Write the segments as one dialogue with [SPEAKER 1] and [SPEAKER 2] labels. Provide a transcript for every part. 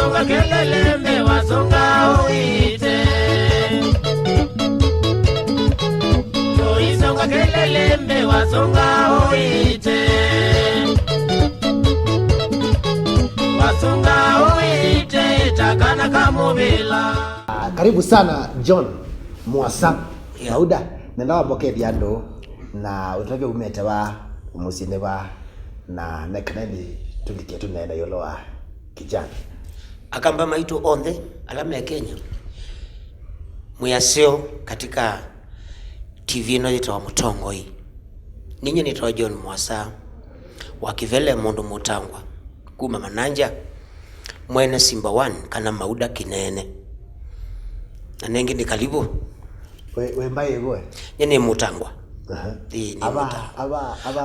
[SPEAKER 1] Tuisonga Kililimbi wasonga uite. Tuisonga Kililimbi wasonga uite. Wasonga uite takana kamubila.
[SPEAKER 2] Karibu sana John Muasa. Sauda nenda waboke biando na utake umete wa musine wa na nekaneni tulikia tunaenda yoloa kijana
[SPEAKER 3] akamba maitu onde alama ya Kenya muyaseo katika TV inayoitwa Mutongo hii. Ninyi nitwa John Muasa wakivele mundu mutangwa kuma mananja mwene Simba 1 kana mauda kinene na nengi ni kalibu
[SPEAKER 2] we mbaye goe
[SPEAKER 3] nyene mutangwa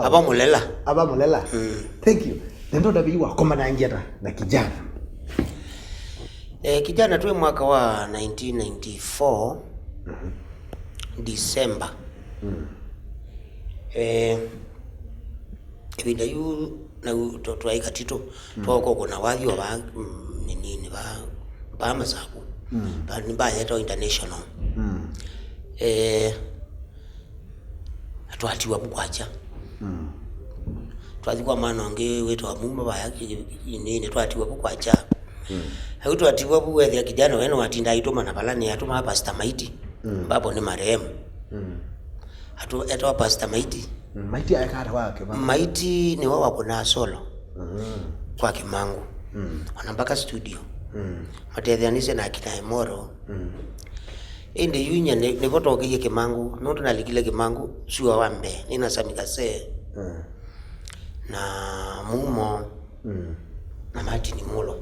[SPEAKER 3] aba mulela.
[SPEAKER 2] Thank you. Nendo dabiwa koma na ingiata na kijana
[SPEAKER 3] kijana tuwe mwaka wa 1994 December ebida yu na utoto aika tito twako kuna wathi wa nini ba masaku ba nimba yeto international atwatiwa bukwacha twathiwa manonge wetu amuma bayaki nini twatiwa bukwacha hauto atiwa buwe ya kijana wenu watinda itoma na balani atuma pastor maiti babo ni marehemu eto pastor maiti
[SPEAKER 2] maiti ayakata wake
[SPEAKER 3] maiti ni wao kuna solo kwa Kimangu wanambaka studio matedhianise na kita emoro inde yunya ne votoke ye Kimangu noto nalikile Kimangu sio wambe nina samikase na mumo na mati ni mulo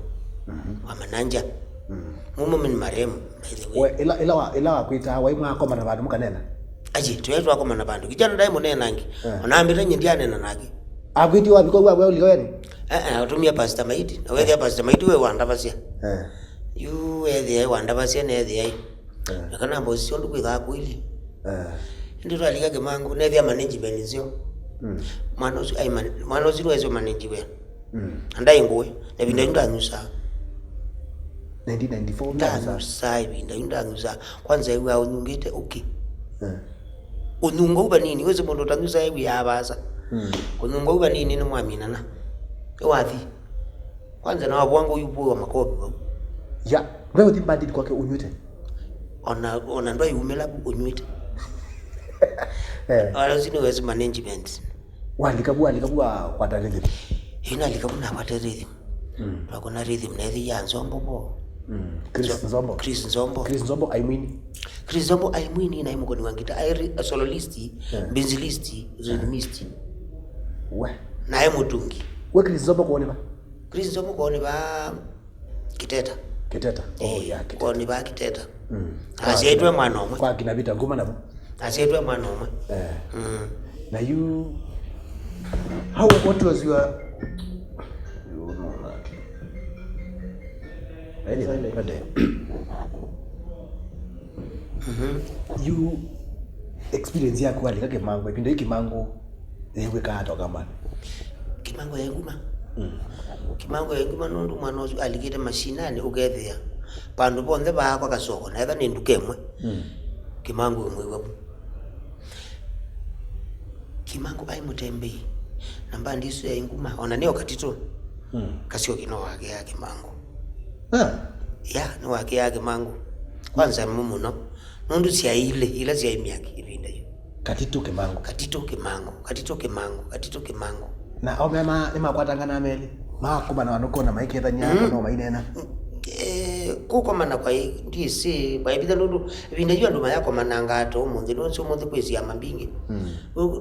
[SPEAKER 3] wa mananja mumo min marehemu
[SPEAKER 2] ila wakuita waimwa koma na bandu mukanena
[SPEAKER 3] aje tuyetu akoma na bandu kijana dai munena nangi onaambira nyendiane na nagi
[SPEAKER 2] akwiti wapi kwa wewe uliweni
[SPEAKER 3] atumia pastor maiti na wewe pastor maiti wewe wandabasia yu wewe wandabasia na wewe nakana mbosi ondu kwitha kwili ndio alika Kimangu na thia management nzio mano ziro ezo management andai ngoe na binda yunda nyusa
[SPEAKER 2] 1994
[SPEAKER 3] ndaza sai binda yunda nyusa kwanza yewe unyungite unungo uba nini weze mondo tanyusa yewe yabaza unungo uba nini ni mwamina na wathi kwanza na wabwangu yupo wa makopi
[SPEAKER 2] ya wewe timbandi kwake unyute
[SPEAKER 3] ona ndo yumela unyute wala zini wezi management
[SPEAKER 2] walikabua kwa tarehe
[SPEAKER 3] hina likabuna kwa tarehe tukona rhythm na hizi ya nzombo po Chris Nzombo aimwini na imoko ni wangita soloist benzilist rhythmist na mutungi
[SPEAKER 2] we Chris Nzombo
[SPEAKER 3] kuone ba kiteta kuone ba kiteta asietwe mwana omwe
[SPEAKER 2] kwa kinabita ngoma nabo
[SPEAKER 3] asietwe mwana omwe
[SPEAKER 2] na you what was your you experience yako alika Kimangu ipinde hiki Kimangu yewe kato kama
[SPEAKER 3] Kimangu yenguma Kimangu yenguma nondu mwana alikite mashinani ugethia pandu bonde ba kwa kasoko na etha nindukemwe Kimangu mwewe Kimangu ai mutembei namba ndiso ya inguma ona ni okatito kasio kino wake ya Kimangu ya ni wake ya Kimangu kwanza mumuno nondu sia ile sia imiaki ibinda yo
[SPEAKER 2] katito
[SPEAKER 3] Kimangu
[SPEAKER 2] na omema ni makwatangana meli makuba na wanoko na maiketha nyako no mainena
[SPEAKER 3] kuko mana kwa ndisi kwa ibida ndu ibinda yo nduma yako mananga to munzi no so munzi kwezi ya mambingi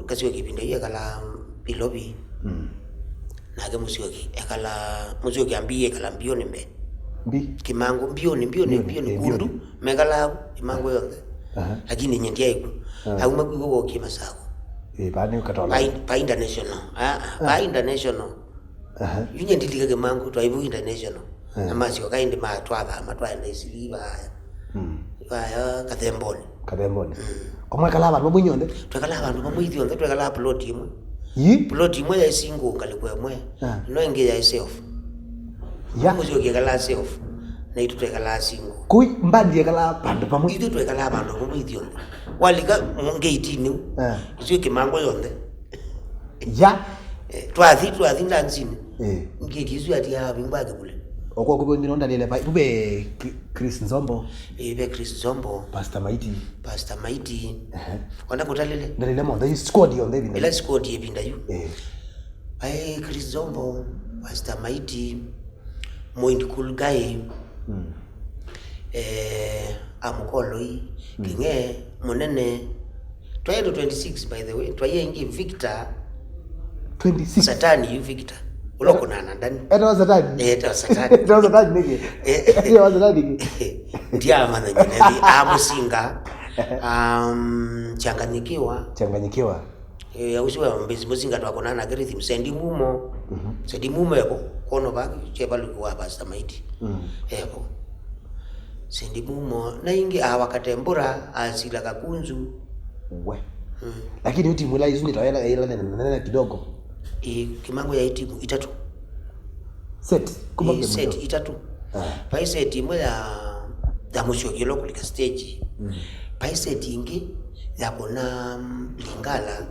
[SPEAKER 3] kasio kibinda yo kala pilobi nage musioki ekala musioki ambiye kala mbioni mbe Kimangu mbioni kundu megala Kimangu yonde lakini nyendia iko hauma kugo kimasako
[SPEAKER 2] bani ukatola
[SPEAKER 3] pa international yunye ndilika Kimangu to ibu international amasi wakainde matwa na isiliva ya kathemboni
[SPEAKER 2] omwe kala abantu babunyonde
[SPEAKER 3] twekala abantu bamuithionde twekala plot imwe plot imwe ya single kalikuwa mwe no engage yourself
[SPEAKER 2] ya
[SPEAKER 3] muzi okekala self na itu twekala singo
[SPEAKER 2] kui mbandi yakala bandu pamwe
[SPEAKER 3] itu twekala bandu pamwe ithio walika ngeitini icio Kimangu yonde
[SPEAKER 2] ya
[SPEAKER 3] twathi ndanzini ngeti icio ati ya bimbage kule
[SPEAKER 2] okwo kubo ndinonda lele pa bube Chris Nzombo
[SPEAKER 3] be Chris Nzombo
[SPEAKER 2] Pastor Mighty
[SPEAKER 3] ona kutalele
[SPEAKER 2] ndalele mo the squad on David
[SPEAKER 3] ila squad yebinda yu Chris Nzombo Pastor Mighty Moindi cool guy amukoloi kinge munene 26 by the way twayengi Victor
[SPEAKER 2] 26
[SPEAKER 3] Satani yu Victor ulokunana ndani
[SPEAKER 2] era Satani
[SPEAKER 3] era Satani
[SPEAKER 2] era Satani nige era Satani
[SPEAKER 3] ndia maana nyingi amusinga changanyikiwa usiwa mbezi musinga twakonana rhythm sendi mumo yako kono ba chebali kwa Pastor Mighty yako sendi mumo na ingi wakatembura asila kakunzu
[SPEAKER 2] we lakini uti mula izuni tawela ila kidogo
[SPEAKER 3] Kimangu ya timu itatu
[SPEAKER 2] set
[SPEAKER 3] kumbe set itatu pai set imwe ya mushokelo kulika stage pai set ingi ya kona Lingala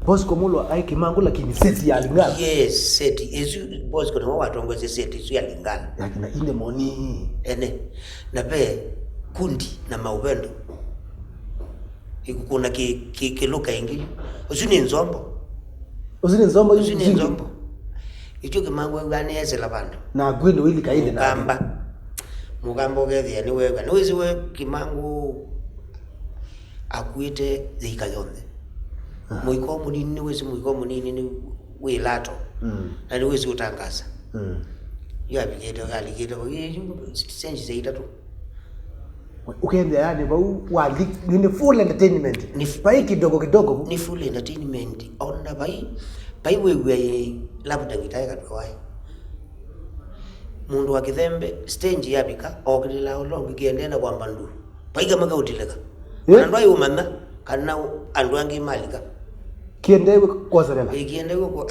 [SPEAKER 3] Bosco Mulwa ai Kimangu lakini set ya Lingala yes set ezu Bosco no watongoze set ezu ya Lingala
[SPEAKER 2] lakini inde moni
[SPEAKER 3] na be kundi na maupendo ikukuna kiluka ingi usini nzombo icho Kimangu ngane yesela bantu
[SPEAKER 2] na gwendo wili kaide
[SPEAKER 3] na mugambo gethi ni wewe niwezi we Kimangu akuite zika yonde muiko munini niwezi muiko munini ni wilato na niwezi utangaza ya bigeta aligeta senji zaida tu
[SPEAKER 2] ukende yani ba wali ni full entertainment
[SPEAKER 3] ni
[SPEAKER 2] pai kidogo
[SPEAKER 3] ni full entertainment ona bai wewe labda ngitaka twai mundu wa Kithembe stage yapika okilila olongi kiendena kwa mbandu pai kama kautileka ndo ayo manna kana andu angi malika
[SPEAKER 2] kiendewe kwa zarela
[SPEAKER 3] kiendewe kwa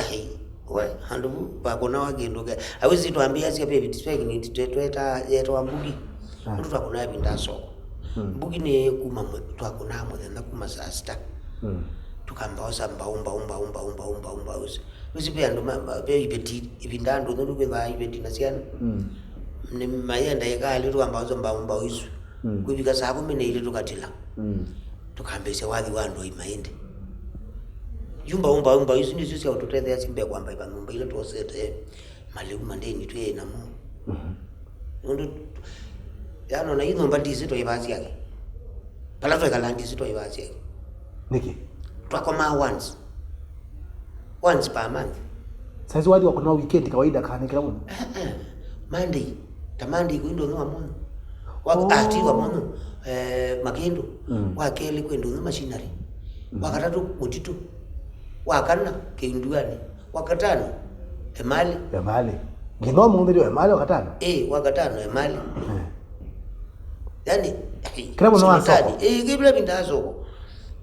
[SPEAKER 3] we handu ba kona wagendoga awezi tuambia sia pia vitspec ni tweta yeto ambugi mtu twakona binda soko mbugi ni kuma twakona mudenda kuma sasta tukambaosa umba usi wezi pia ndo pia ibeti ibindando ndo kweva ibeti nasiana ni mayenda yakali tukambaosa umba usi kubika sababu mine ile tukatila tukambese wathi wando imaende yumba umba usi ni sisi autotete asimbe kwamba ibanumba ile tosete maliku mandeni tuye na mu ndo yano na hizo mbandi zito ibasi yake pala to kalandi zito ibasi yake
[SPEAKER 2] niki
[SPEAKER 3] twakoma once per month
[SPEAKER 2] sasa wadi wako na weekend kawaida kana kila mmoja
[SPEAKER 3] Monday kuindo no amono wakati wa mono magendo wakele kwendo no machinery wakatatu mutitu wakana kinduani wakatano emali
[SPEAKER 2] ngino mundu ndio emali wakatano
[SPEAKER 3] wakatano emali yani
[SPEAKER 2] kila mmoja wasoko
[SPEAKER 3] kibla bindazo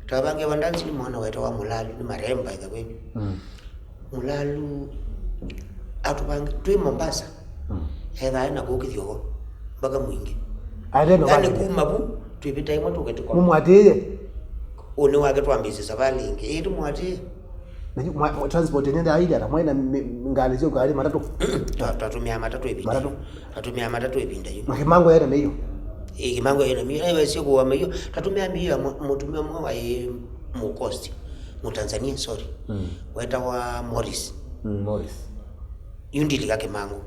[SPEAKER 3] tabange wandanzi ni mwana wetu wa Mulalu ni maremba ida wewe Mulalu atubange tui Mombasa hega na kukithio mpaka mwingi yani kumabu tuipita imwe tuketiko
[SPEAKER 2] mumwateye
[SPEAKER 3] one wake twambise sabali ingi itu mwateye
[SPEAKER 2] na transport nenda aida mwana ngalizio gari matatu
[SPEAKER 3] tatumia matatu ebinda yo
[SPEAKER 2] Kimangu yera meyo
[SPEAKER 3] Kimangu yera meyo ewe sio kwa meyo tatumia meyo mutumia mwa mu coast mu Tanzania sorry weta wa Morris yundili kake Kimangu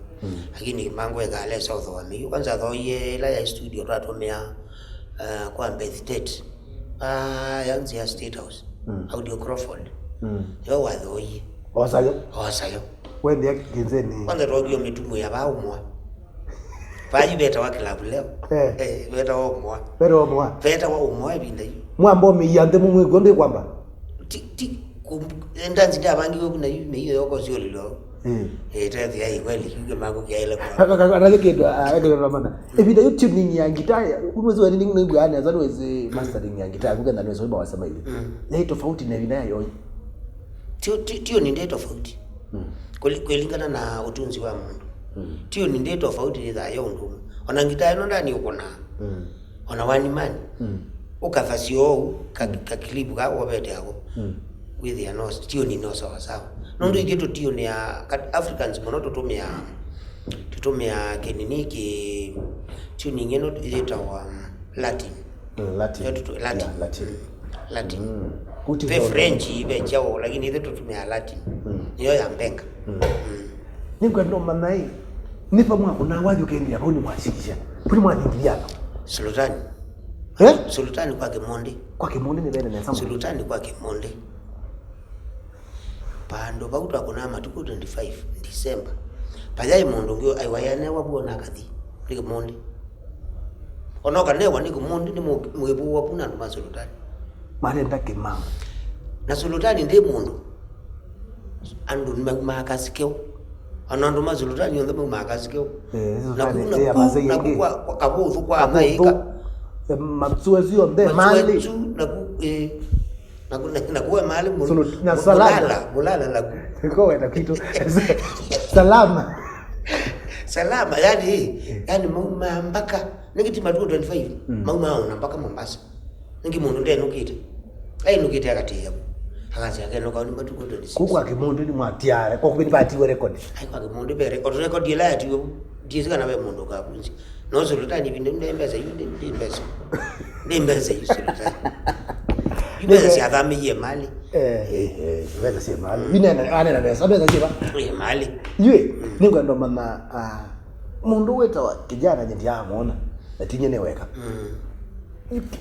[SPEAKER 3] lakini Kimangu egale south wa meyo kwanza thoye la ya studio tatumia kwa Mbezi State yanzi ya State House audio Crawford yo wathoye osayo
[SPEAKER 2] wende yakenzeni
[SPEAKER 3] kwanza rogio mitumu ya baumwa paji beta wa club leo beta wa umwa binda
[SPEAKER 2] mwambo miyande mumwe gonde kwamba
[SPEAKER 3] tik ndanzi ndabangi kuna yume hiyo yoko sio lilo tayari yai kweli Kimangu kiaile kwa
[SPEAKER 2] analekedo ramana evida YouTube ni nyangita unwezo nini ngibwana azalweze mastering nyangita kugenda nwezo ba wasema hivi ni tofauti na vinayo
[SPEAKER 3] tio ni ndio tofauti kulingana na utunzi wa mundu tio ni ndio tofauti ni za yondu ona ngita ino ndani uko na ona wani mani ukafasio kakilibu ka wabete yako with the nose tio ni no sawa sawa nondo iketo tio ni ya Africans monoto tutumia keniniki tio nyingine ile wa Latin Pe French ibe chao lakini ile tutumia Latin niyo ya mbenga
[SPEAKER 2] ningwe ndo manai nipa mwa kuna waje ukaendia hapo ni mwashikisha puli mwa nyingiliano
[SPEAKER 3] Sultani kwa Kimonde
[SPEAKER 2] ni bene na samu
[SPEAKER 3] Sultani kwa Kimonde pando bakuta kuna matuko 25 December pajai mondo ngio aiwayane wabona kathi ni Kimonde onoka newa ni Kimonde ni mwebu wapuna ndo Sultani
[SPEAKER 2] mane ndake mama
[SPEAKER 3] na Sultani ndi mundu andu makasikeo anandu Sultani yonde makasikeo na kwa kabuthu kwa ngaika
[SPEAKER 2] matsuezio nde mali
[SPEAKER 3] na kuwa mali
[SPEAKER 2] na
[SPEAKER 3] mulala la
[SPEAKER 2] kwa na kitu salama
[SPEAKER 3] yani mama mpaka ngiti matuko 25 mama ona mpaka Mombasa ngi mundu ndeno kite nukite akati yabo akazi akeno kwa ni matuko 26
[SPEAKER 2] kuko Kimonde ni mwatiare kwa kubini batiwe record
[SPEAKER 3] kwa Kimonde be record ile ati dizika na be mundu ka kunzi no Sultani binde mbeza yinde mbeza Sultani yinde si adami ye mali
[SPEAKER 2] mbeza si mali yine ana mbeza siba
[SPEAKER 3] ye mali
[SPEAKER 2] yue ningo ndo mama mundu weta wa kijana nje ndiamona atinye neweka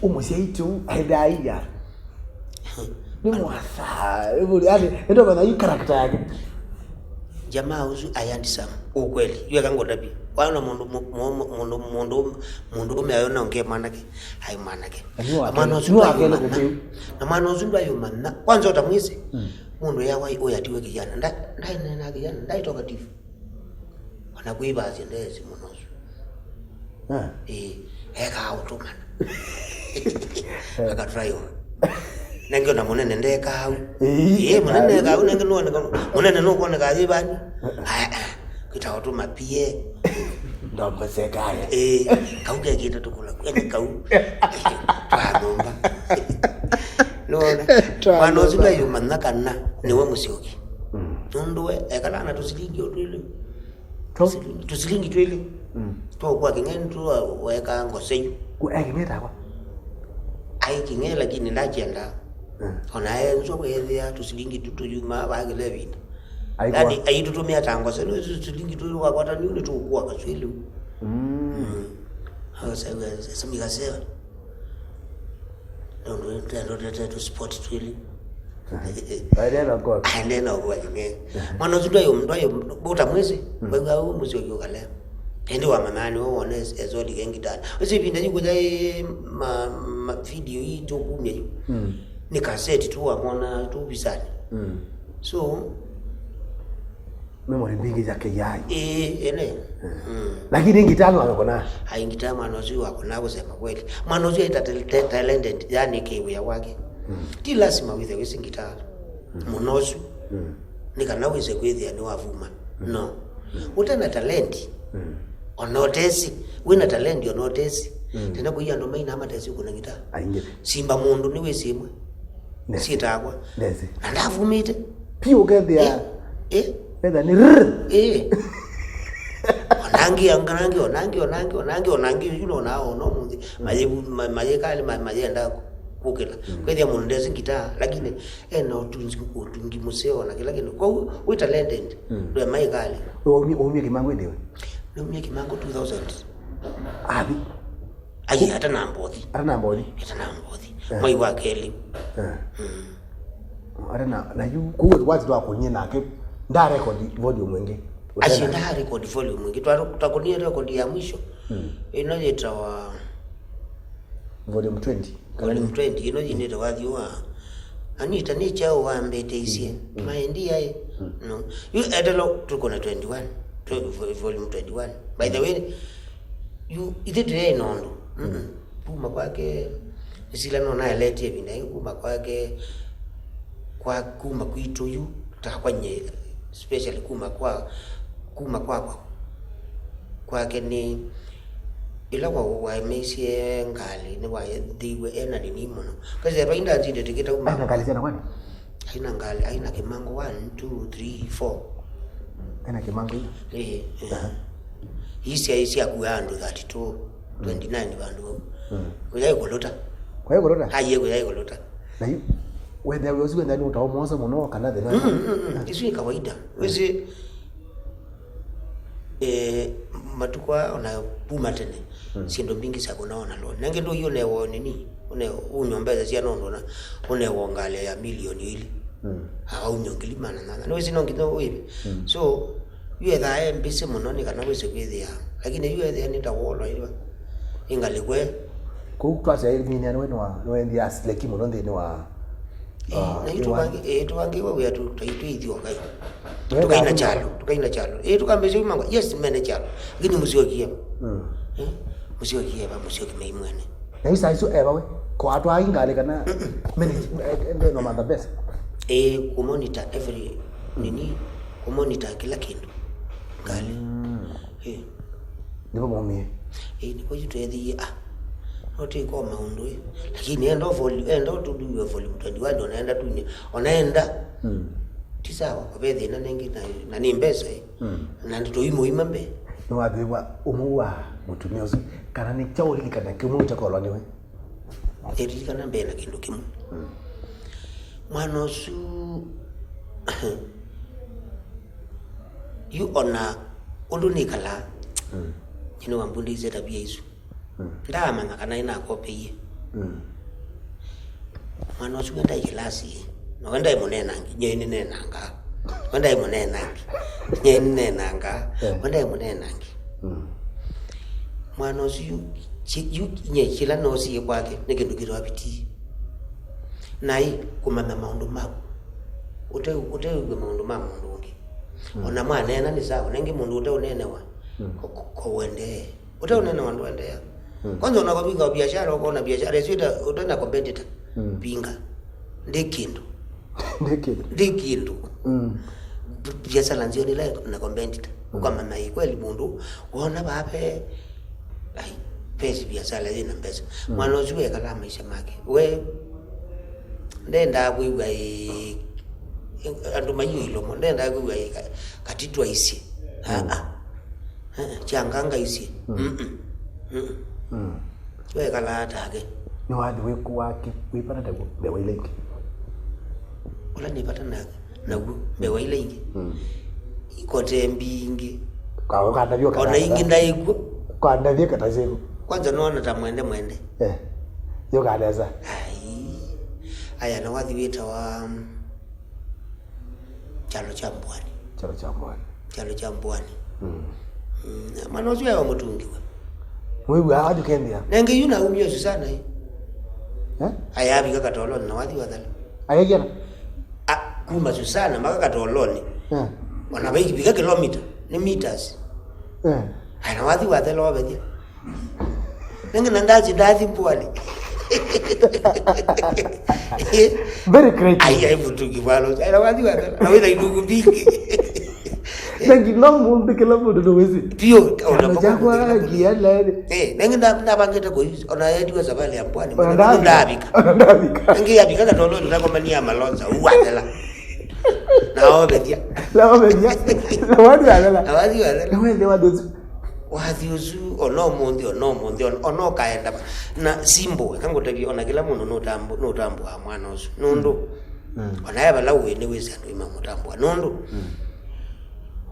[SPEAKER 2] umusia itu aidaiya ni Muasa yani ndo bana yu character yake
[SPEAKER 3] jamaa uzu ayandisa ukweli yue kango dabi wana mundu umeayona onge manake hai manake amano zundu ayo manna kwanza utamwisi mundu yawa oyatiwe kijana ndai nena kijana ndai toka tifu wanakuiba azendezi munozu eka autumana akatrayo nengyo na munene ndeka au munene ka unenge munene no kuona kazi bani kitawatuma pie
[SPEAKER 2] ndo msekaya
[SPEAKER 3] kauge kita tukula kwani kau twagomba nona mano zika yumana kana niwe musioki nondwe ekala tusilingi otwile tusilingi twile to kwa kingen tu weka ngoseyu
[SPEAKER 2] ku ekimeta kwa
[SPEAKER 3] ai kinge lakini ndajenda ona enzo kwethia tusilingi tutuyuma bagilevini yani aitutumia tango seno tulingi tu wakata ni ule tukua kaswili hasa semika sewa ndo to sport twili aidena kwa nge mwana zudo yo ndo bota mwezi wenga u mwezi yokale ende wa mamani wone ezodi gengitana usipinda yukuja ma video hii to kumye ni cassette tu amona tu bisani so
[SPEAKER 2] memory mbingi zake yai
[SPEAKER 3] ene
[SPEAKER 2] lakini ngitano anakona
[SPEAKER 3] haingitama anozi wako nabo sema kweli manozi ita talented yani kiwe ya wake ti lazima wize wisingitano munozu nikanawize kwethia ni wavuma no utana talenti onotesi wina talenti onotesi tena kuya ndo maina amatesi kuna ngita simba mundu niwe simwe sitakwa andavumite
[SPEAKER 2] pio gethia Peda ni onangi yuno nao no muzi maje kali maje ndako kukela kwethia mundu ngita lakini no tungi museo na kila kitu kwa we talented ndo mai kali umie Kimangu ndio
[SPEAKER 3] umie Kimangu 2000
[SPEAKER 2] abi
[SPEAKER 3] ai hata nambothi mai wa keli
[SPEAKER 2] na yu kuwe wazi ndo akonye nake nda record volume mwingi
[SPEAKER 3] ashinda record volume mwingi tutakonia record ya mwisho inaitwa wa
[SPEAKER 2] volume 20
[SPEAKER 3] inaitwa wadhiwa anita ni chao wa mbete isi maindia no you adelo tuko na 21 volume 21 by the way you itete nondo puma kwake isila nona elete binda puma kwake kwa kuma kwitu yu takwanye especially kuma kwake ni ila wa mesie ngali ni wa diwe ena ni mono kaze roinda zide tikita uma
[SPEAKER 2] ngali tena kwani
[SPEAKER 3] haina ngali haina Kimangu 1 2 3 4
[SPEAKER 2] ena Kimangu
[SPEAKER 3] hisi akuyandu 32 29 bandu kuyai kolota haye kuyai kolota
[SPEAKER 2] na hiyo wewe usiwe ndani utaomoza muno kana the
[SPEAKER 3] isu ni kawaida wezi matukwa ona puma tene siendo mbingi sakunaona lo nange ndo yone wo nini une unyombeza sia nondo na une wongale ya milioni ile au nyongilimana na wezi nongito wewe so yue dae mbise munoni kana wezi kwithia lakini yue the ni tawolo ile ingalikwe
[SPEAKER 2] kutwa ile mini anwe no endi asleki muno ndini wa
[SPEAKER 3] na itu bangi wewe tuitithio kai tukaina chalo tukambeze umanga yes mene chalo lakini musio kie musio kimeimwene
[SPEAKER 2] na isa isu ebawe ko atwa ingale kana mene no manda best
[SPEAKER 3] kumonitor every nini kumonitor kila kindu ngale
[SPEAKER 2] ndipo momie
[SPEAKER 3] ndipo yitwethi oti kwa maundu lakini endo tuduwe volume 21 onaenda tisawa kwabethi na nengi na ni mbesa na ndito imo mbe
[SPEAKER 2] no wabiwa umuwa mutumiozo kana ni chauli kana kimu cha koloni we
[SPEAKER 3] kana mbe na kindu kimu mwanosu you ona ulunikala kino wambundi zeta bia isu ndama kana ina kopeye mwanosu ngenda ikilasi no wenda imunenangi nyeni nenanga wenda imunenangi nyeni nenanga wenda imunenangi mwanosu yu nyekila nosi kwake nikindu apiti nai kumama maundu mau ute maundu ma mundu ngi ona mwana ni sawa nengi mundu ute unenewa ko wende ute unenewa wandu wende kwanza unakopika biashara uko na biashara sio utaenda competitor pinga ndikindu biashara nzio ni like na competitor kama na kweli mundu uona bape ai pesa biashara zina pesa mwana usiwe kala maisha make we ndenda kuiwa andu mayilo ndenda kuiwa katitwa isi changanga isi we kala tage
[SPEAKER 2] ni wadi we kuwake wipata tabu bewaileki
[SPEAKER 3] ola nipata nagu bewaileki ikote mbingi
[SPEAKER 2] kwa kadavyo
[SPEAKER 3] ona ingi ndaiko
[SPEAKER 2] kwa ndavyo katazeko
[SPEAKER 3] kwanza naona ta mwende
[SPEAKER 2] yo kadeza
[SPEAKER 3] aya na wathi wita wa chalo cha mbwani manozi wa mutungi
[SPEAKER 2] wewe hadi kembia
[SPEAKER 3] nenge yuna umyo sana aya bika katoloni na wathi wadala
[SPEAKER 2] ayegera
[SPEAKER 3] kuma susana maka katoloni wana bika kilomita ni meters ana wathi wadala wabedia nenge nandazi mbwani
[SPEAKER 2] very creative
[SPEAKER 3] ai mutungi walo ana wathi wadala na wewe ndugu biki
[SPEAKER 2] nangi lomu kila mtu ndo wezi
[SPEAKER 3] pio
[SPEAKER 2] ona jakwa giala
[SPEAKER 3] nengi ndabangeta ko ona yedi wa sabali ya pwani
[SPEAKER 2] ndabika
[SPEAKER 3] nengi yabika katolo ndako mani ya malonza uwadela na obedia
[SPEAKER 2] la wadi wala wewe
[SPEAKER 3] wathi uzu ono mundi ono kaenda na simbo kangotebi ona kila mundu no tambo wa mwana uzu nundu ona yaba lawe ni weza ndo ima mutambo nundu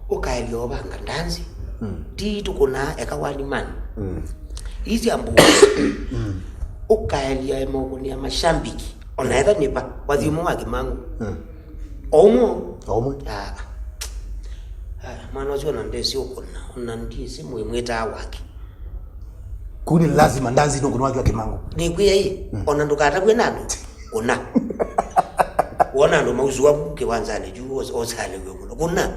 [SPEAKER 3] ukaelio banga ndanzi titu kuna ekawani man hizi ambu ukaelia emogoni ya mashambiki onaetha nipa wathiumo wa Kimangu omo mwana wazio na ndesi ukona unandisi mwita waki
[SPEAKER 2] kuni lazima ndanzi ndo kunwaki wa Kimangu
[SPEAKER 3] ni kuya hii onandukata kwe nando kuna wana ndo mauzu wa kiwanzani juu osale kwe kuna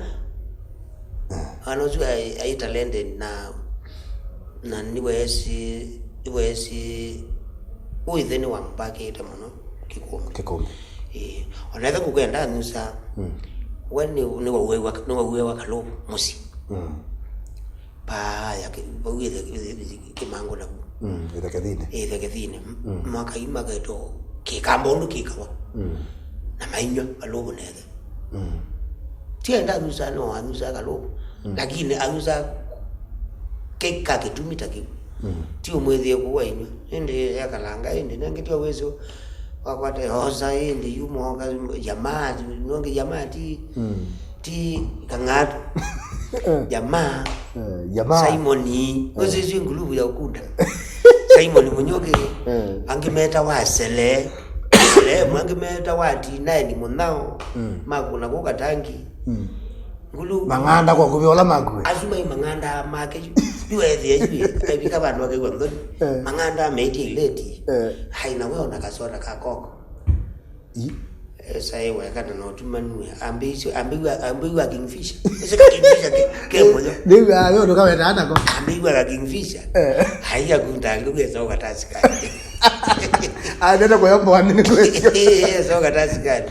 [SPEAKER 3] anozu ai talende na niwesi uitheni wa mpake ita muno kikombe
[SPEAKER 2] kikombe
[SPEAKER 3] onaitha kugenda nusa when ni wa kalo musi pa ya ke bawe ke mango na ida kadine maka imaga to ke kambondo ke kawa na mainyo alobo nede tienda nusa no anusa kalo lakini anusa ke ka ke tumita ke tio mwezi ko wenyu ende yakalanga ende nangitwa wezo wakwate hoza ende yumo ga jamaa nonge jamaa ti kangato jamaa Simoni ozizwe ngulubu ya ukunda Simoni munyoke angimeta wasele le mwangimeta wati naye ni munao maguna ko katangi ngulu
[SPEAKER 2] manganda kwa kubiola magwe
[SPEAKER 3] azuma manganda make yuethe abika bantu bake kwamdo manganda meti leti haina wewe nakasora kakoko sai wa kana no tumanu ambiwa kingfisher sika kingfisher ke moyo
[SPEAKER 2] ndio ayo ndo kawa tata ko
[SPEAKER 3] ambiwa kingfisher haiya kundangu kweza ukatasikana
[SPEAKER 2] nenda kwa yombo amini kwezi
[SPEAKER 3] so ukatasikana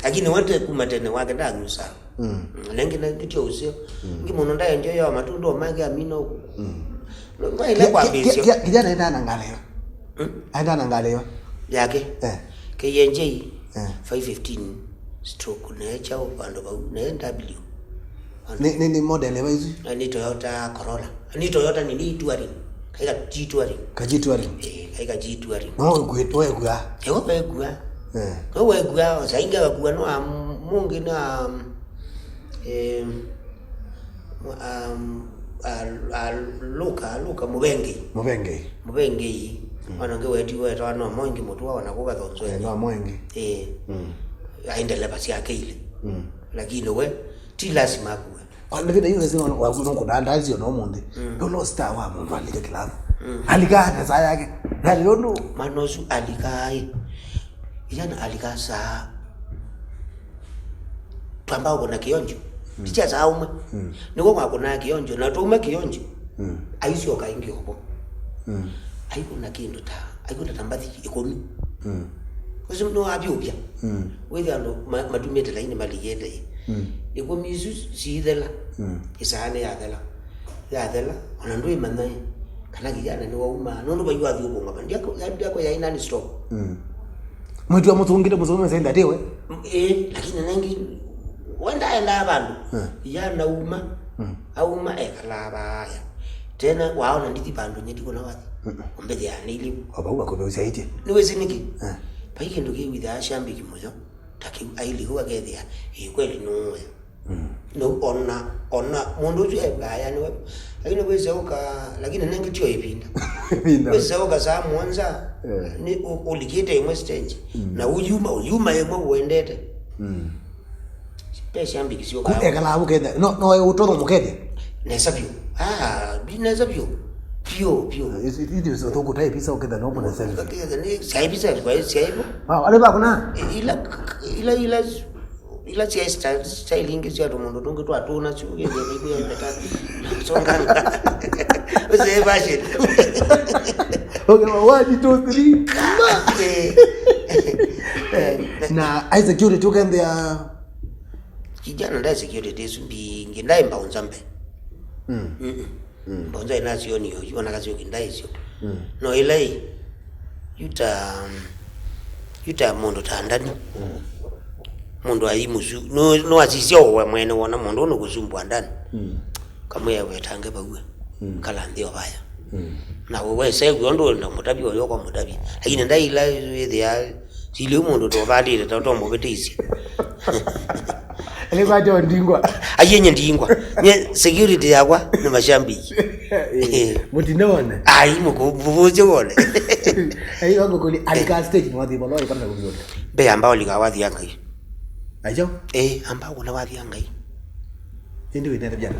[SPEAKER 3] lakini wote kumatene wake ndagusa lengi na kicho usio ngimono ndaye njoyo matundo mage amino no ile kwa bisio
[SPEAKER 2] kijana enda nangaleo enda nangaleo
[SPEAKER 3] yake KNJ 515 stroke nature upando ba NW
[SPEAKER 2] ni model ya hizi
[SPEAKER 3] ni Toyota Corolla ni Toyota ni Touring kaika G-Touring kaika G-Touring
[SPEAKER 2] no wewe
[SPEAKER 3] kwa sainga kwa no mungi na Luka mubenge wanange wetu wetu wana mongi mtu wana kuka zonzo
[SPEAKER 2] no mongi
[SPEAKER 3] aendele basi yake ile lakini we ti lazima kuwe
[SPEAKER 2] ndivyo hiyo lazima wakuno kudanda hizo no monde ndo star wa mundu alike kilafu alikata saa yake naliondo
[SPEAKER 3] manosu alikai yana alikasa pamba kuna kionjo ticha zaumwe niko kwa kuna kionjo na tume kionjo aisio kaingi hopo haikuna kindu ta haikuna tambathi ikomi kuzo no abyobya wewe ando madumete laini maligende ikomi isu sidela isane yadela onando imanai kana kijana ni wauma nondo baywa byuko ngaba ndiako ya inani stop
[SPEAKER 2] mtu amutungire muzome senda dewe
[SPEAKER 3] lakini nangi wenda enda abantu yana auma ekala baya tena waona nditi bandu nyeti kuna wathi ombede yanili
[SPEAKER 2] abawa ko bezaiti
[SPEAKER 3] niwezi niki paike ndoke witha shambi kimoyo taki aili huwa gedhia kweli no ona mundu uju ebaya ni lakini weza uka lakini nangi tio ipinda weza uka saa mwanza ni ulikite imwe stage na uyuma yemwe uendete shambi kisio
[SPEAKER 2] ka ekala abukeda no utoro mukede
[SPEAKER 3] nesabyo binezabyo pio
[SPEAKER 2] idi so to kutai pisa ukeda no bona self
[SPEAKER 3] ni sai pisa kwa sai
[SPEAKER 2] ale ba kuna
[SPEAKER 3] ila styling sio to mundo tunge to atona chu ngeze ni ya meta songanga uze bashi
[SPEAKER 2] okay waji to 3 na ai security tukende ya
[SPEAKER 3] kijana ndai security sumbi ngindai mbaunzambe bonza inazio niyo yona kazi yokindai sio no ile yuta mondo tandani mondo ayimuzu no azizio wa mwene wona mondo no kuzumbwa ndani kama yawe tange bawe kala ndio baya na wewe sai gondo na mutabi oyo kwa mutabi lakini ndai ila yede ya sile mondo to balile to mbobetisi
[SPEAKER 2] ele bajo ndingwa
[SPEAKER 3] ayenye ndingwa nye security yakwa ni mashambiki
[SPEAKER 2] mutinone
[SPEAKER 3] ai mukuvuze wone
[SPEAKER 2] ai wangu kuli alika stage mwadi bolo ikana kuvuza
[SPEAKER 3] be ambao likawadhi yangai
[SPEAKER 2] ajo
[SPEAKER 3] ambao kuna wadhi yangai
[SPEAKER 2] ndio ina tabia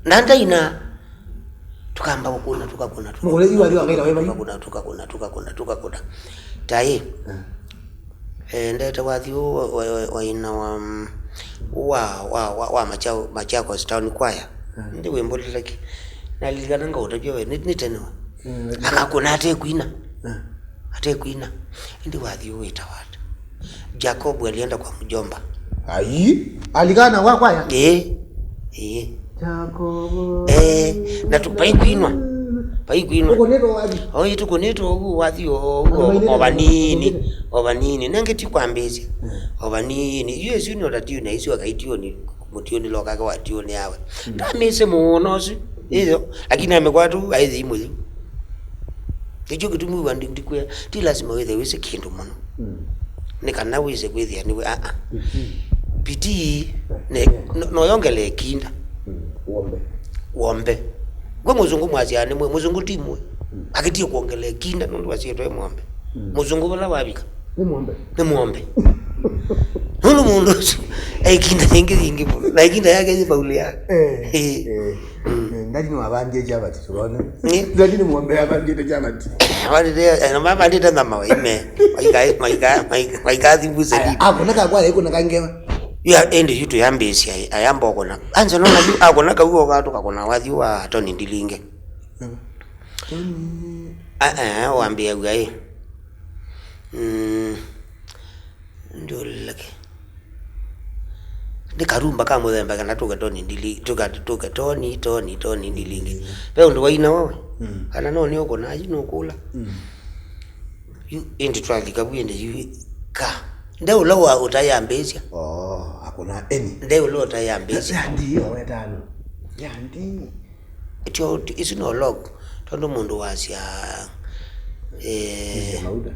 [SPEAKER 3] nanda ina tukamba kuna
[SPEAKER 2] mugole iwa liwa ngaira wewe
[SPEAKER 3] tukakuna tai ndeta wadhi wa ina wa machako town choir ndi wembo lake naligana ngauta pia ni tenwa akakuna ate kuina ndi wadhi uita watu Jacob alienda kwa mjomba
[SPEAKER 2] Ai, aligana kwa ya.
[SPEAKER 3] Jacobo. Na tupaikuinwa. Uko neto wathi. Oh, tuko neto wathi obanini. Nangeti kwambezi. Obanini. Yesu ni otatio na isu akaitio ni mutio ni loka kwa tio ni yawe. Tamese muonosi. Hizo lakini amekuwa tu aizi imwe. Kicho kitumu wandi ndikwe ti lazima wethe wese kindu muno. Nikana wese kwithia ni piti ne no yongele kinda. Wombe. Gwe muzungu mwaziane mwe muzungu timwe. Akitie kuongele kinda ndo wasiyetwe mwombe. Muzungu bala wabika. Ni mwombe. Hulu mundu. Kinda nyingi muno. Na kinda yake ni paulia.
[SPEAKER 2] Ndani ni wabanje jabati tuone. Ndani ni mwombe abanje jabati.
[SPEAKER 3] Mama ndita mama ime. Maikazi mbuze lipo.
[SPEAKER 2] Akonaka kwa iko nakangema.
[SPEAKER 3] Ya ende yuto yambesi ayamba okona. Anza nona akonaka uwo watu kakona wathi wa toni ndilinge. Waambia ugai. Ndio lake. Ndikarumba kama mudhemba kana tuka toni ndili tuka toni ndilinge. Pe ndo waina wewe. Kana no ni uko naji no kula. You indi twali kabuyende yu ka. Ndeo lawa utayambezia.
[SPEAKER 2] Hakuna eni.
[SPEAKER 3] Ndeo lawa utayambezia.
[SPEAKER 2] Yandi wetano. Yandi.
[SPEAKER 3] Etio isino log. Tondo mundu wasya
[SPEAKER 2] Mauda.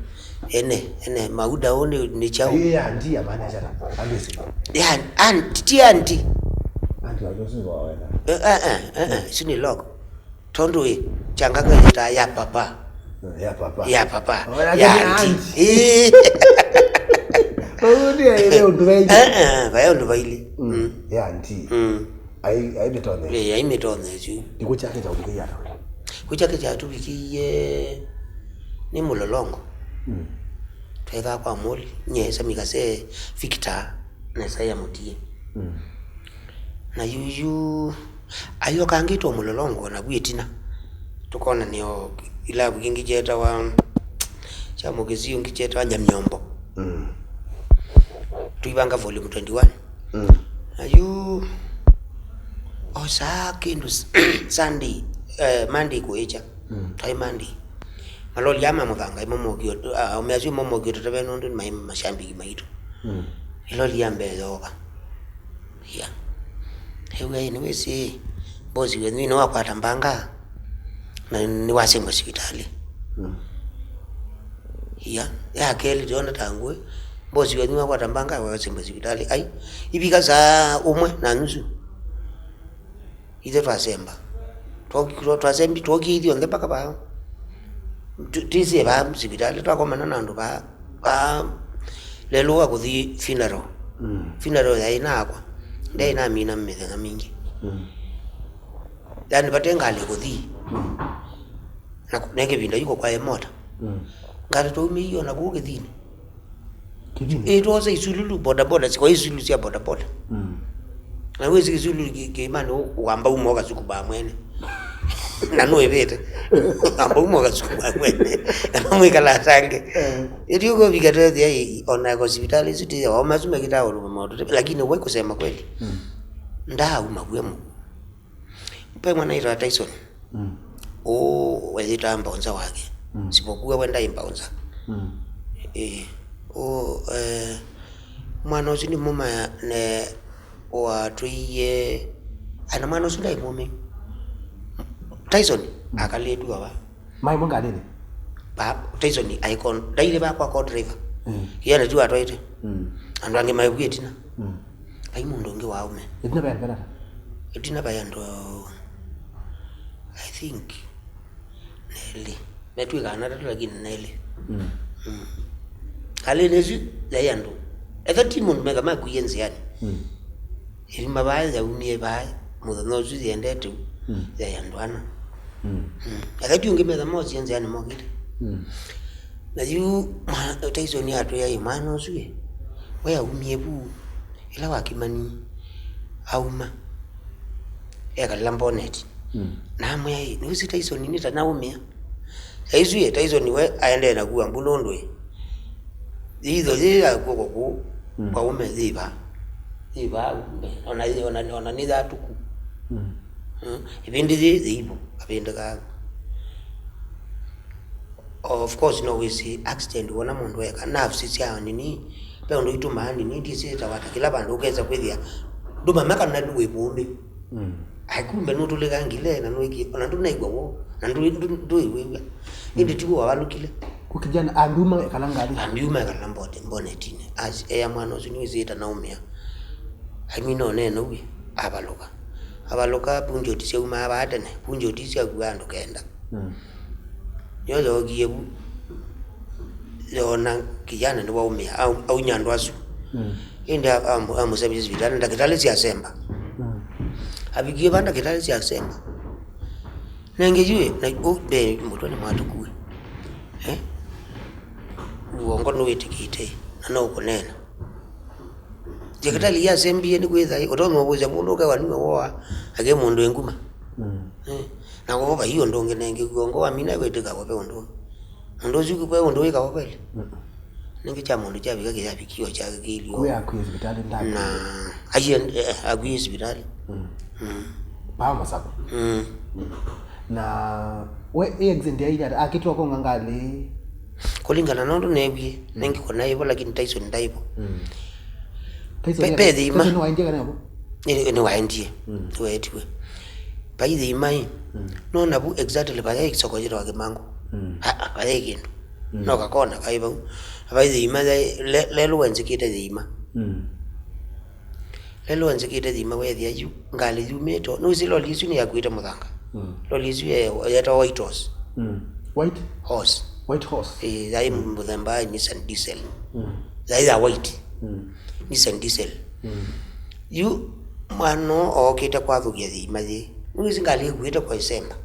[SPEAKER 3] Ene mauda one ni chao.
[SPEAKER 2] Yandi amana jana. Ambesi.
[SPEAKER 3] Anti. Anti
[SPEAKER 2] wadosi wa wena.
[SPEAKER 3] Sini log. Tondo changaka yita ya papa. Ya papa. Ya anti.
[SPEAKER 2] Ile unduvaili.
[SPEAKER 3] Vaya unduvaili.
[SPEAKER 2] Ya anti. Ai metone.
[SPEAKER 3] Ai metone ju.
[SPEAKER 2] Ndikucha ke cha ubikia yata.
[SPEAKER 3] Kucha ke cha tubikie ni mulolongo. Tweka kwa moli nyesa mikase Victor na saya mutie. Na yuyu ayo kangito mulolongo na gwitina. Tukona niyo ila bugingi jeta wa cha mugezi ngijeta wa nyamnyombo. Tuibanga volume 21. Ayu osa kindu Sunday Monday kuecha. Tai Monday. Maloli yama muganga imomogyo omeazi momogyo tabeno ndo mashambi maitu. Iloli yambe zoka. Ya. Hewe ni wese bozi wenwi no wakwata mbanga. Na ni wasemba hospitali. Ya keli diona tangwe. Bozi wenwi wakwata mbanga wasemba hospitali. Ai ibika za umwe na nusu. Ide twasemba. Twasembi toki idio ngepaka ba. Tisi ba hospitali twakomana nandu ba lelo wa kuthi funeral. Funeral ya inakwa. Ndai na mina mmethanga mingi. Yani batengale kuthi. Na nekebinda yuko kwa emota. Ngati to miyo na kugethini. Ito ose isululu boda siko isulu sia boda. Na wezi isulu kimani uamba umoga sukuba mwene. Na no ebete. Amba umoga sukuba mwene. Na mwikala sange. Ito go bigata dia ona hospital isuti ya mazume kitao rumoto lakini wewe kusema kweli. Nda umagwemo. Mpe mwana ira Tyson. Wezita mbaonza wake. Sipokuwa wenda imbaonza. Mwana usini muma ne watuiye ana mwana usindai mume. Tyson akaletwa ba.
[SPEAKER 2] Mai munga nini?
[SPEAKER 3] Ba Tyson icon daile ba kwa driver. Yeye anajua atoite. Andange mai bwetina. Ai mundu ngi waume.
[SPEAKER 2] Itina baya kana.
[SPEAKER 3] Itina baya ndo I think Nelly. Metwika anatatu lakini Nelly. Kale nezi yayando. Ekati mundu mega makuyenzi yani. Ilima baye ya umie baye mudano zuzi endetu yayandwana. Ekati ungemeza mozi yenzi yani mogile. Na yu Tyson yato ya imano zuye. Waya umie bu ila wakimani auma. Eka lambonet. Na mwe ni usi Tyson ni tanaumia. Aizuye Tyson we aende na kuwa mbulondwe. Hizo zile akoko kwa ume ziba. iba ona ni that ku ibindi zibo abende ka of course no we see accident wona muntu weka nafsi cyane ni pe ndo itumani ni ndisita wata kila bantu ukeza kwithia nduma maka na duwe bombe aikumbe no tuleka ngile na no iki ona nduna igwo na ndu iwe indi tiwo abalukile
[SPEAKER 2] kukijana anduma kalangari
[SPEAKER 3] anduma kalambote mbone tine as eya mwana ozinizita naumia amino neno we abaloka punjo tise uma abatene punjo tise agwando kenda yo giyebu yona kijana ni waumia au nyandwasu inda amusabisi vitana ndakitale siasemba abigiye banda kitale siasemba nengejue na ube mutoni mwatukue uongo no wetikite na ukonena jekatali ya sembie ni kweza otomo boza mundu ka wanu wa age mundu enguma na ngoba hiyo ndonge nenge gongo amina wetika kwa peondo ndo zuku kwa ndo weka kwa pele ninge cha mundu cha bika kya bikio cha gilio
[SPEAKER 2] kwa akwiye hospitali ndako
[SPEAKER 3] na aje akwiye hospitali
[SPEAKER 2] bama sako na we exende ida akitwa ko ngangali
[SPEAKER 3] kulingana nondo nebye ninge kona ibo lakini Tyson ndaibo
[SPEAKER 2] Pepe di
[SPEAKER 3] ma
[SPEAKER 2] no waindia kana hapo
[SPEAKER 3] ni waindie tuetwe pai di mai no nabu exactly pai kisokojero wa Kimangu pai kindu no kakona kaiba pai di ma lelo wenzikite di ma lelo wenzikite di ma we dia yu ngali yu meto no silo lisu ni yakuita muthanga lo lisu yata white horse white horse dai muthamba Nissan diesel dai da white Nissan diesel yu mano okita kwa thugia thima thi nuzi ngali gwita kwa isemba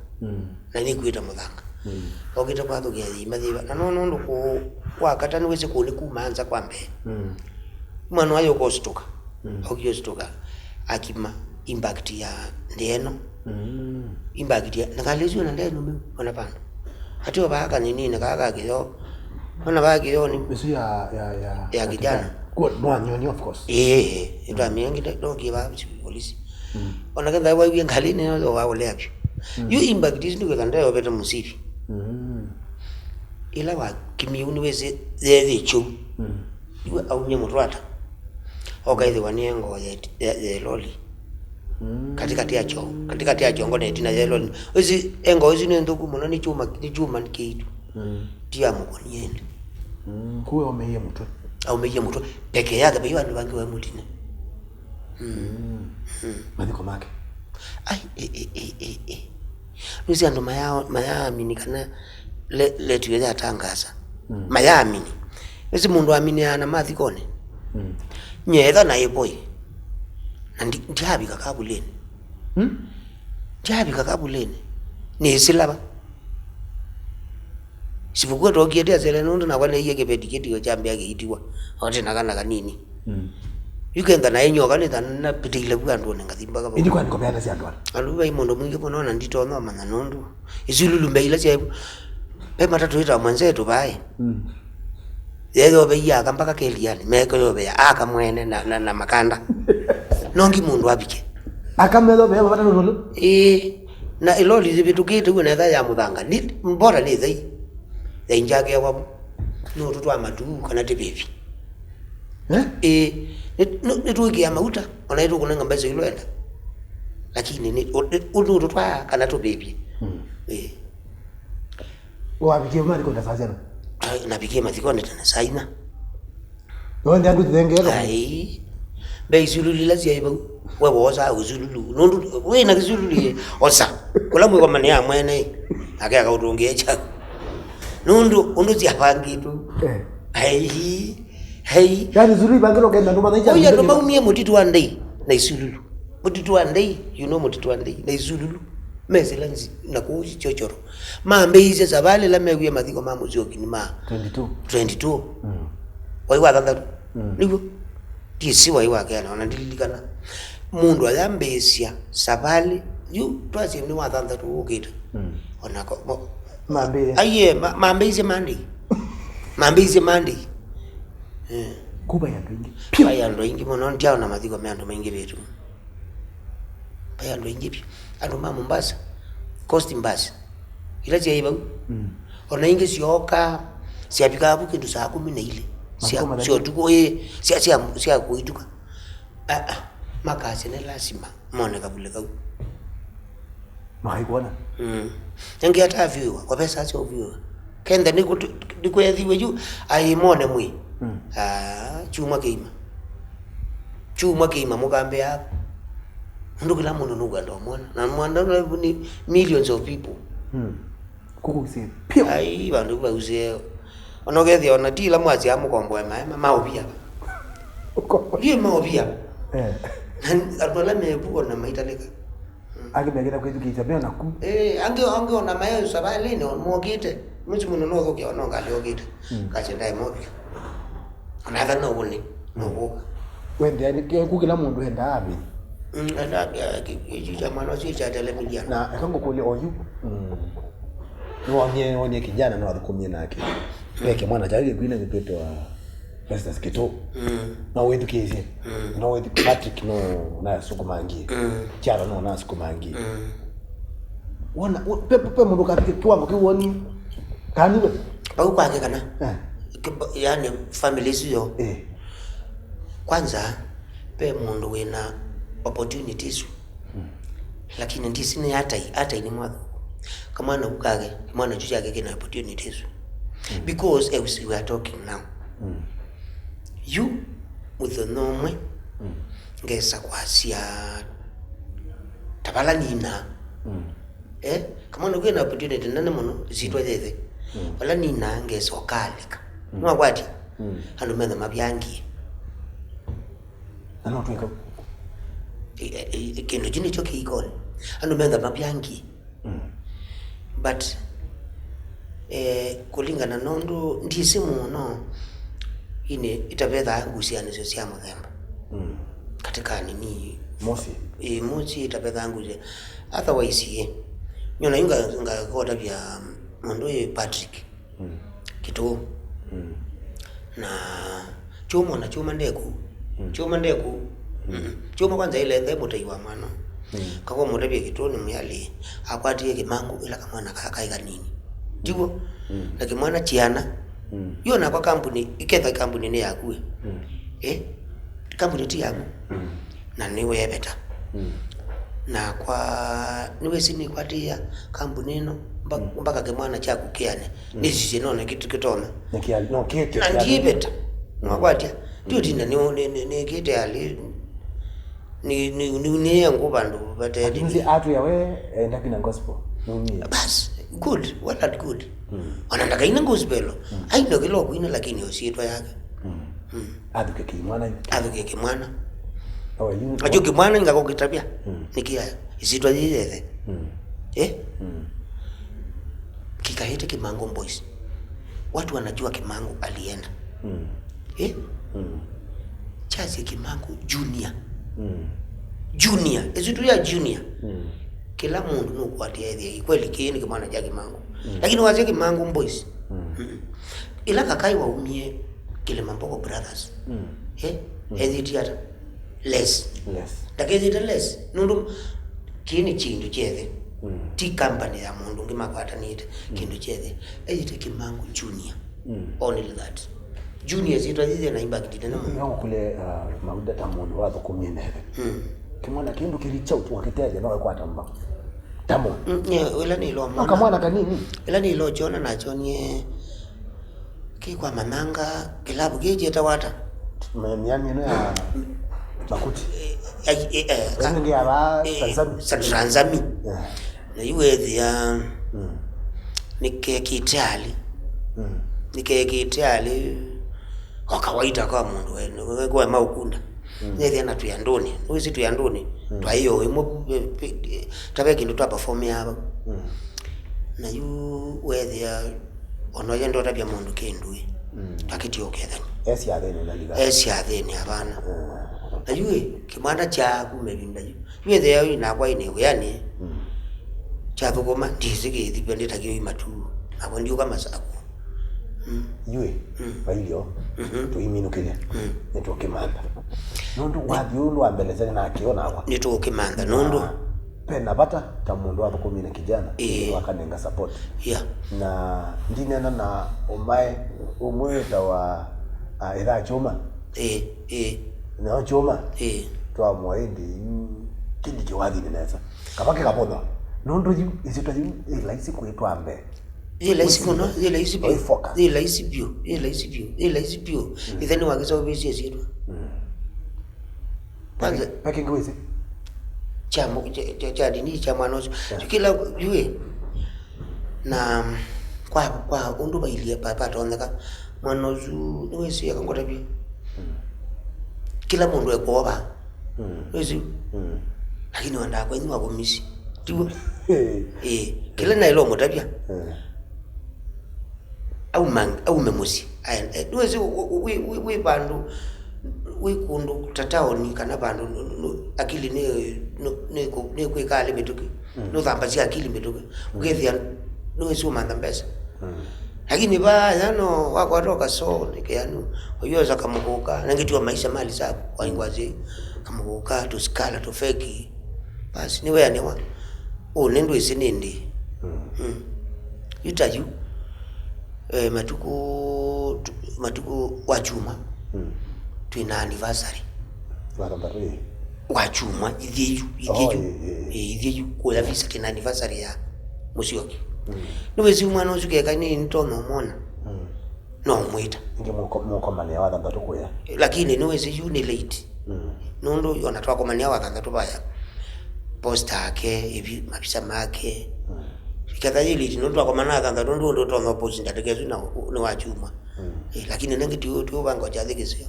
[SPEAKER 3] na ni gwita muthanga okita kwa thugia thima thi na no ndo ku wakata ni wese kuni kumanza kwa mbe mano ayo kostuka okio stuka akima impact ya ndeno impact ya ngalezo na ndeno mimi ona pano hatiwa baka nini nakaka kiyo ona baka kiyo ni
[SPEAKER 2] bisu
[SPEAKER 3] ya kijana
[SPEAKER 2] good one of course
[SPEAKER 3] ndo miengi ndo kiba polisi ona kanda wawi ngalini ndo wale hapo you impact this ndo kanda yobeta musifi ila wa kimiuni weze the chu you au nyemurata okaithe waniengo ya loli katikati ya chongo na tina ya loli ozi engo ozi nendo kumona ni chuma nikitu tia mukoniende
[SPEAKER 2] kuwe omeye mutwe
[SPEAKER 3] au meje mutwe peke yake bayi bantu bangi wa mutine
[SPEAKER 2] madiko make
[SPEAKER 3] nusi ando mayamini kana letu ya tangaza mayamini ese mundu amini ana mathikone nyetha na boy ndihabi kakabuleni ndihabi kakabuleni ni silaba sibuko tokiete asele nundu na kwane yeke pediketi yo chambe yake itiwa ote nakana kanini yukenda na enyo kane tanna pitile bwandu ne ngathimba ka
[SPEAKER 2] ndi kwani kopyana sia ndwala
[SPEAKER 3] aluba imondo mwingi ponona ndito no manga nundu izululu mbeila sia pe matatu ita mwenzetu bae yego be ya kambaka keliani meko yo be ya aka mwene na makanda nongi mundu abike
[SPEAKER 2] akamezo be baba nolo
[SPEAKER 3] na iloli zibitukite kuna ya muthanga ni mbora ni thai njage ya wabu no tutu amatu kana tebebi ni tuki ya mauta ona itu kuna ngambazo ilwenda lakini ni utu tutwa kana tebebi
[SPEAKER 2] wabikie mali kwa sasa
[SPEAKER 3] na bikie mathikone tena saina
[SPEAKER 2] wende andu thengero
[SPEAKER 3] be zululu lazia ibo wewe oza uzululu nondu we na zululu osa kula mwe kwa mane ya mwene akaya kautongecha nundu unduzi apangitu
[SPEAKER 2] yani zululu bangiro kenda ndo maana
[SPEAKER 3] oya ndo maumie mutitu andei na isululu mutitu andei mutitu andei na isululu mezelanzi na kuuji chochoro mambe ize zabale la mewe mathiko mamuzi okini ma 22 waiwa thanda nigo tisi waiwa kana ona ndilikana mundu ayambesia sabale yu twasi ni wa thanda tu ukita ona ko
[SPEAKER 2] mambe
[SPEAKER 3] aye mambe ize mandi
[SPEAKER 2] kuba ya ndingi
[SPEAKER 3] pia ya ndingi mono ntiao na mathiko me andu maingi betu ya ndingi pia andu ma Mombasa coast mbasi ila cia iba ona ingi sioka siapika hapo kindu saa 12 sio tuko sia kuituka makasi ne lazima mone kabule kau
[SPEAKER 2] maikuona
[SPEAKER 3] ngi hata viwa kwa pesa sio viwa kenda niko yathiwe juu aimone mwi chuma keima mugambe hapo ndugu la mundu nuga ndo mwana na mwanda ni millions of people
[SPEAKER 2] kukusie pia
[SPEAKER 3] ai bandu bauze onogethi ona tila mwazi amukombo maobia ndio maobia albola mebu na maitaleka
[SPEAKER 2] agibegera kwithukita bia naku
[SPEAKER 3] ange ona mayo sabali no mogite mtu muno no thokya no ngaliogite kachenda imobi ona thana woni no
[SPEAKER 2] wende ani kukila mundu henda abi
[SPEAKER 3] enda ya mwana si cha telemedia
[SPEAKER 2] na akango kule oyu no kijana no athukumie nake peke mwana chali kwina zipeto wa Festus Kito na wetu kezi na wetu Patrick no na sukumangi chara no na sukumangi wana pepe mundu kapike kiwango kiwoni kaniwe
[SPEAKER 3] au kwake kana yani families yo kwanza pe mundu wina opportunities lakini ndisini hata ini mwadho kama na ukage mwana chucha yake kina opportunities because as we are talking now you with the normal ngesa kwasia tabala nina kama na kina opportunity nane mono zitwa thete wala nina ngesa okalika mwa kwati hanu mena mabyangi
[SPEAKER 2] ano tweka
[SPEAKER 3] kino jini choki ikole hanu mena mabyangi but kulingana nondo ndisi muno ine itapetha ngusiano sio sia muthemba katika nini mosi itapetha ngusia otherwise nyona inga kota bya mundu Patrick Kito na chuma ndeku chuma kwanza ile ndemo taiwa mwana kako mundu bya Kito ni myali akwatie Kimangu ila kamwana kakaiga nini jibo na kimwana chiana yona kwa kampuni iketha kampuni ni yakue kampuni ti yangu na niwe yebeta na kwa niwe sini kwatia kampuni no mpaka kimwana cha kukiane nisije none kitu kitona
[SPEAKER 2] no kete
[SPEAKER 3] na ndibeta ngakwatia ndio dina ni kete ali ni yangu bandu batedi
[SPEAKER 2] nzi atu yawe ndakina gospel numia
[SPEAKER 3] bas good what that good anataka ina gospel aina kilo kuina lakini osiitwa yake
[SPEAKER 2] aduke kimwana
[SPEAKER 3] ajo kimwana ngako kitabia nikia isitwa yeye kikaite Kimangu boys watu wanajua Kimangu alienda chazi Kimangu junior isitu ya junior kila mundu no kwatia yeye kweli kieni kimwana cha Kimangu lakini waje Kimangu boys ila kakai waumie Kililimbi brothers ezitiata less takezi less nundu kieni chindu chethe ti company ya mundu ngimakwata nite kindu chethe ezite Kimangu junior only that junior zitwa zize na impact tena
[SPEAKER 2] mundu kule mauda ta mundu wa thukumie neve kimwana kindu kilicha utwakiteje no kwata mba tamo
[SPEAKER 3] wala ni lo mwana
[SPEAKER 2] kamwana kanini
[SPEAKER 3] ila ni lo jona na jonie kwa mananga kilabu geje tawata
[SPEAKER 2] miami no ya makuti
[SPEAKER 3] kangi aba Tanzania na iwe ya nikekitali kwa kawaida kwa mundu wenu kwa maukunda nile na tuyandoni uzi tuyandoni twa hiyo imo tabeki ndo twa perform yaba na yu wethia ono yendo tabia mundu kendui takiti okethani esi atheni abana na yu kimwana cha kumebinda yu wethia ina kwa ine yani cha thugoma ndizige thibende takio imatu abo ndio kama sako
[SPEAKER 2] yue bailio to iminukile neto Kimanda nundu wathi ulu ambelezeni na akiona kwa
[SPEAKER 3] neto Kimanda nundu
[SPEAKER 2] pena bata tamundu hapo kumina kijana wakanenga support na ndinena na umweta wa ira choma na choma twa mwaindi kindi kiwathi neza kabake kapona nundu isita laisi kuitwa ambe
[SPEAKER 3] laisi kono laisi bio itheni wakiso bisi yetu
[SPEAKER 2] kwanza peke ngwezi
[SPEAKER 3] cha mwanozo kila yue na kwa undu bailia papa ondeka mwanozo niwesi yakangota bi kila mundu ekoba wezi lakini wanda kwa ni wakomisi tiwo kila na ilo motabia au memusi niwezi we bandu wikundu tataoni kana bandu akili ne kwikale mituki no thambazia akili mituki ukethia no esu mandambesa lakini ba yano wakwatoka so nikianu oyoza kamukuka nangitiwa maisha mali zako kwa ingwazi kamukuka tusikala tufeki basi niwe yanewa nendo isinindi yutayu matuku wachuma twina anniversary wachuma idhiyu kwa visa tina anniversary ya Musioki niwezi mwana uzukeka ni ntono mona no mwita
[SPEAKER 2] nge moko mania wa thanda tukuya
[SPEAKER 3] lakini niwezi uni late nundu yonatwa komania wa thanda tubaya posta yake hivi mabisa make ikadhili nundu akomana thanda nundu ntono post ndategezu na ni wachuma lakini nange tu bango chathikisio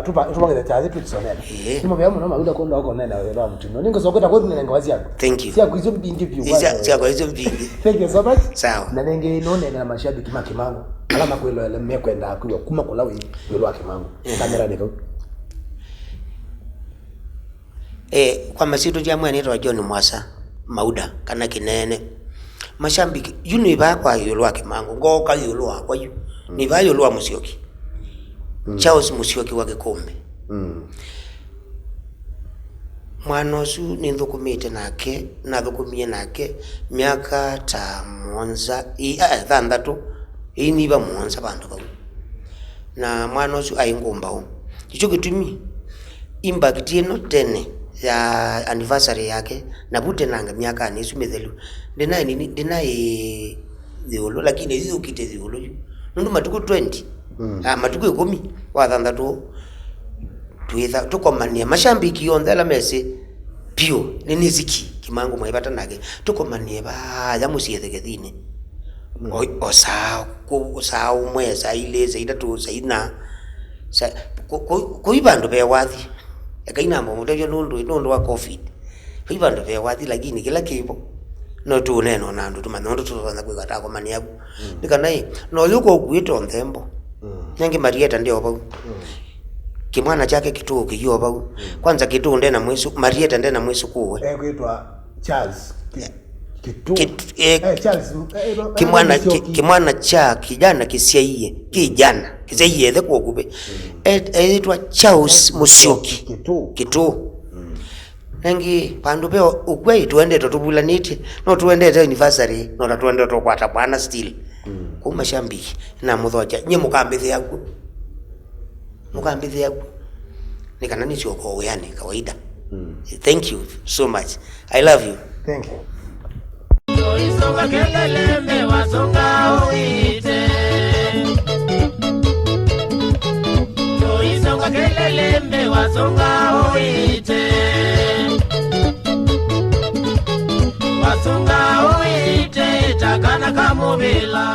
[SPEAKER 2] tupangire chazi tutsonera simo bya muno mauda kondo ako nena wera mutino ningo sokota kwetu nenga wazi yako
[SPEAKER 3] thank you
[SPEAKER 2] sia kuizo mbingi pyu
[SPEAKER 3] sia kuizo mbingi
[SPEAKER 2] thank you so much
[SPEAKER 3] sawa
[SPEAKER 2] na nenge inone na mashabiki Kimangu alama kwelo ele mekwenda akwiwa kuma kulawi welo Kimangu kamera niko
[SPEAKER 3] kwa masitu ya mwana ro John Muasa mauda kana kinene mashambiki yuni ba kwa yolo Kimangu ngoka yolo kwa yu ni ba yolo Musioki Charles Musioki wa Gikombe mwanosu nindhukumite nake nathukumie nake miaka ta monza thandatu iniba monza bandu bau na mwanosu aingumba icho gitumi impact ino tene ya anniversary yake na bute nanga miaka anisu methelu ndinai dhiolo lakini hizo kite dhiolo nundu matuku 20 matuku 10 wa thandatu tuitha tukomania mashambiki yonthe la mesi pio niniziki Kimangu mwaibata nake tukomanie ba ya musiethegethine osa umweza ile zaida tu zaina kuibandu be wathi akaina mbo mutevyo nundu wa covid kuibandu be wathi lakini kila kibo no tu neno nandu tumanondo tuvanza kwikata komania nikanai no yuko kuito nthembo nyange Marieta ndio bau kimwana chake kituo kiyo bau kwanza kituo ndena mwesu Marieta ndena mwesu kuwe
[SPEAKER 2] kuitwa Charles kituo
[SPEAKER 3] Charles kimwana cha kijana kijana kisaiye the kuokupe aitwa Charles Musioki kituo nangi pandu pe ukwe tuende tubulanite no tuende ta anniversary no tuende to kwata bwana still kuma shambiki na muthoja nye mukambithi yaku nikana ni sio kwa yani kawaida thank you so much I love you
[SPEAKER 2] thank you
[SPEAKER 1] Toisonga Kililimbi wasonga uite Toisonga Kililimbi wasonga uite Wasonga uite takana kamubila